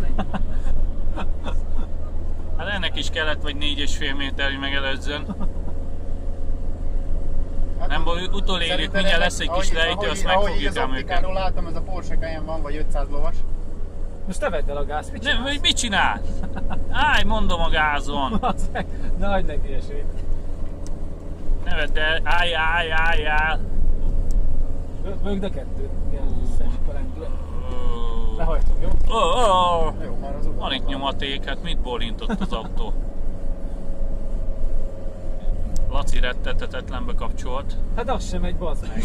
meg. Hát ennek is kellett vagy 4,5 méter, hogy megelőzzön. Nem baj, utolérjük, mindjárt lesz egy kis lejtő, azt meg fogjuk ám őket. Ahogy láttam, ez a Porsche Cayenne van, vagy 500 lovas. Most te vedd el a gáz, mit Nem, csinálsz? mit csinál? Állj, mondom a gázon. Nagy neki esély. Ne vedd el, állj. Mögd a kettőt. Igen, visszaesik a lendület. Lehajtom, jó? Jó, már az Van itt nyomaték, hát mit bólintott az autó? Laci rettetetlenbe kapcsolt. Hát az sem megy, bazd meg.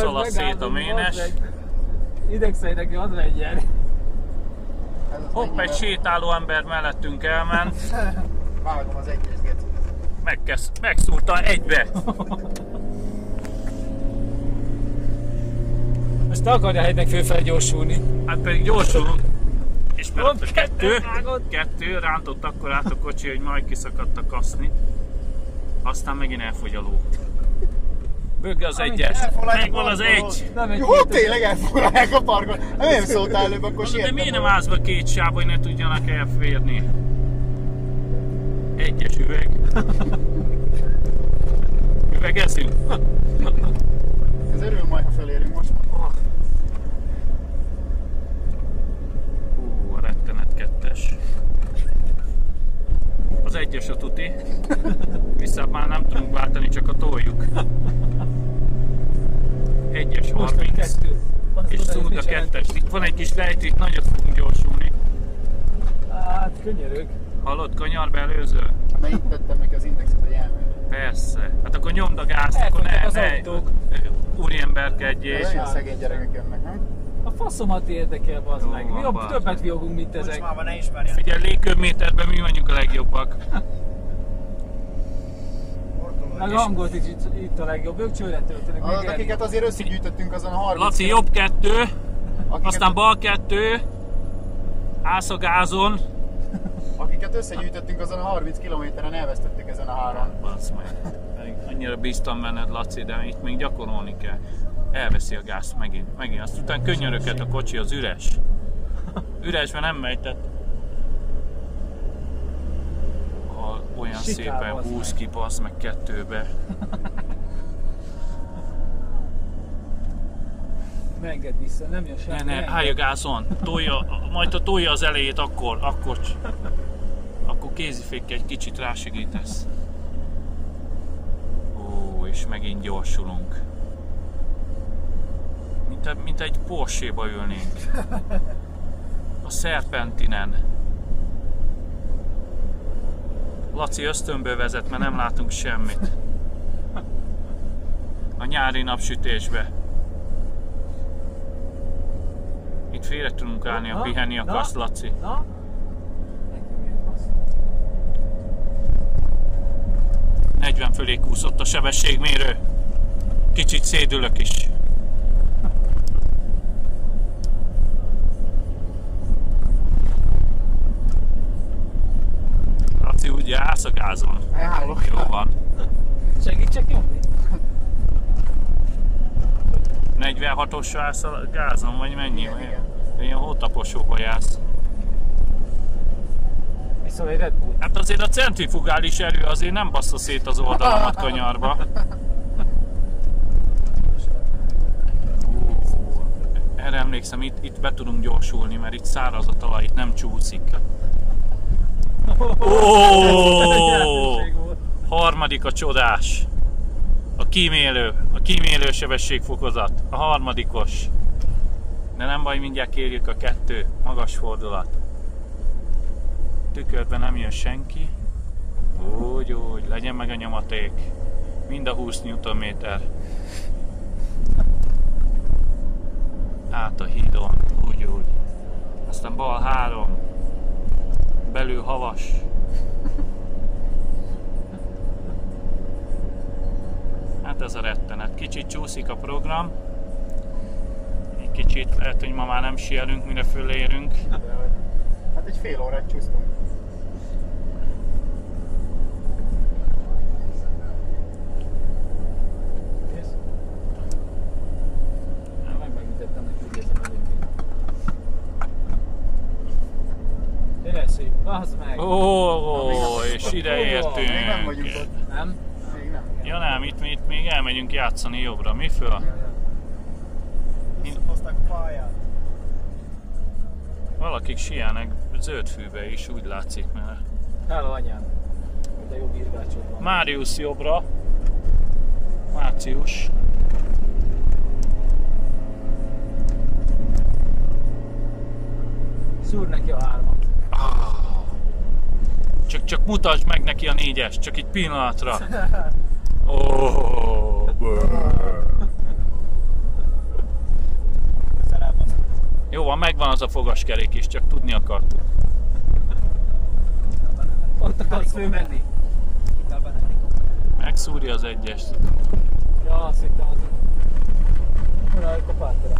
Szaladt szét a ménes. Idegszej neki, az legyen. Hopp, egy sétáló ember mellettünk elment. Vágom az egyes gecit. Megszúrta egybe. Most te akarja helynek fölfelé gyorsulni. Hát pedig gyorsulunk. És mert Ott a kettő rántott akkor át a kocsi, hogy majd kiszakadt a kaszni. Aztán megint elfogy a ló. Bögge az egyes. Megvan az egy. Jó, tényleg elfoglalják a parkot. Nem szóltál előbb, akkor De miért nem állsz be két sáv, hogy ne tudjanak elférni? Egyes üveg. Üvegezünk. Ez örül majd, ha felérünk most. A rettenet kettes. Az egyes a tuti. Visszább már nem tudunk váltani, csak a toljuk. Egyes 30. És szúrd a kettes. Itt van egy kis lejtő, itt nagyot fogunk gyorsulni. Hát, könyörög. Hallod, kanyarba előző? Mert itt tettem neki az indexet a jelműre. Persze. Hát akkor nyomd a gázt, akkor ne úriemberkedjél. Nagyon szegény gyerekek jönnek, nem? A faszomat érdekel, bazd meg. Mi jobb, többet viogunk, mint ezek. Kocsmába ne ismerjen. Figyelj, légköbméterben mi vagyunk a legjobbak. Meg a hangot is itt a legjobb. Ők csőre töltenek. Az, akiket azért összegyűjtöttünk azon a 30 Laci, jobb kettő, aztán bal kettő, állsz a gázon. Akiket összegyűjtöttünk azon a 30 kilométeren, elvesztettük ezen a három. Bassz meg. Annyira bíztam benned, Laci, de itt még gyakorolni kell. Elveszi a gázt megint. Azt után könyöröket a kocsi, az üres. Üresben nem megy, tehát olyan Sikál, szépen bazd húz meg. ki, bassz meg kettőbe. Ne engedd vissza, nem jön semmi. Ne, állj a gázon, majd ha tolja az elejét, akkor kézifékkel egy kicsit rásegítesz. Ó, és megint gyorsulunk. Mint egy Porsche-ba ülnénk. A Serpentinen. Laci ösztönből vezet, mert nem látunk semmit. A nyári napsütésbe. Itt félre tudunk állni, ha pihenni akarsz, Laci. Na? fölé kúszott a sebességmérő. Kicsit szédülök is. Laci, ugye állsz a gázon? Elhálok. Jó van. Segítsek nyomni? 46-osra állsz a gázon, vagy mennyi? Ilyen hótaposóba jársz. Viszont egy Red Bull. Hát azért a centrifugális erő azért nem bassza szét az oldalamat kanyarba. Erre emlékszem, itt be tudunk gyorsulni, mert itt száraz a talaj, itt nem csúszik. Harmadik a csodás. A kímélő sebességfokozat. A harmadikos. De nem baj, mindjárt kérjük a 2 magas fordulat. Tükörben nem jön senki. Úgy, legyen meg a nyomaték. Mind a 20 Nm. Át a hídon, úgy. Aztán bal 3. Belül havas. Hát ez a rettenet. Kicsit csúszik a program. Egy kicsit, lehet, hogy ma már nem sielünk, mire fölérünk. Hát egy fél órát csúsztunk. Megütettem neki, úgy érzem előtt. Érezi, bazd meg! És ide értünk. Még nem vagyunk ott. Nem? Még nem. Ja nem, itt még elmegyünk játszani jobbra. Mi föl? Visszahozták a pályát. Valakik sielnek Zöldfűbe is, úgy látszik, mert... Hello anyám! De jó birgácsod van. Máriusz jobbra. Március. Szúr neki a 3-at. Csak mutasd meg neki a 4-es, csak egy pillanatra. Jó van, megvan az a fogaskerék is, csak tudni akartuk. Ott akarsz fölmenni? Megszúrja az 1-est. Ja, azt hittem az... Hol a kopátora?